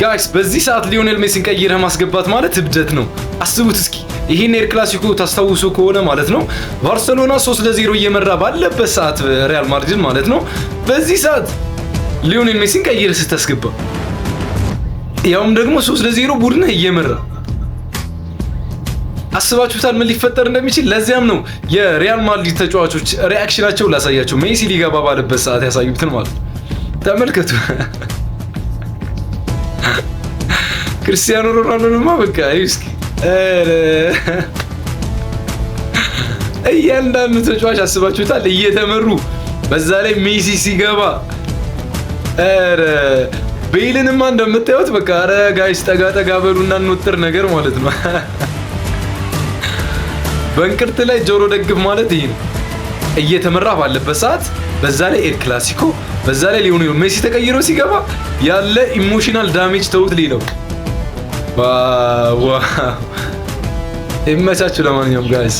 ጋይስ በዚህ ሰዓት ሊዮኔል ሜሲን ቀይረህ ማስገባት ማለት እብደት ነው። አስቡት እስኪ ይሄን ኤል ክላሲኮ ታስታውሱ ከሆነ ማለት ነው ባርሴሎና 3-0 እየመራ ባለበት ሰዓት ሪያል ማድሪድ ማለት ነው በዚህ ሰዓት ሊዮኔል ሜሲን ቀይረህ ስታስገባ ያውም ደግሞ 3-0 ቡድን እየመራ አስባችሁታል ምን ሊፈጠር እንደሚችል። ለዚያም ነው የሪያል ማድሪድ ተጫዋቾች ሪአክሽናቸው ላሳያቸው ሜሲ ሊገባ ባለበት ሰዓት ያሳዩትን ማለት ተመልከቱ። ክርስቲያኖ ሮናልዶማ በቃ እስኪ እያንዳንዱ ተጫዋች አስባችሁታል እየተመሩ በዛ ላይ ሜሲ ሲገባ ቤይልንማ እንደምታዩት በቃ አረ ጋይስ ጠጋ ጠጋ በሉና እንወጥር ነገር ማለት ነው። በእንቅርት ላይ ጆሮ ደግፍ ማለት ይሄ ነው። እየተመራ ባለበት ሰዓት በዛ ላይ ኤል ክላሲኮ በዛ ላይ ሊዮኔል ሜሲ ተቀይሮ ሲገባ ያለ ኢሞሽናል ዳሜጅ ተውት ሌላው። ዋው ይመቻችሁ። ለማንኛውም ጋይስ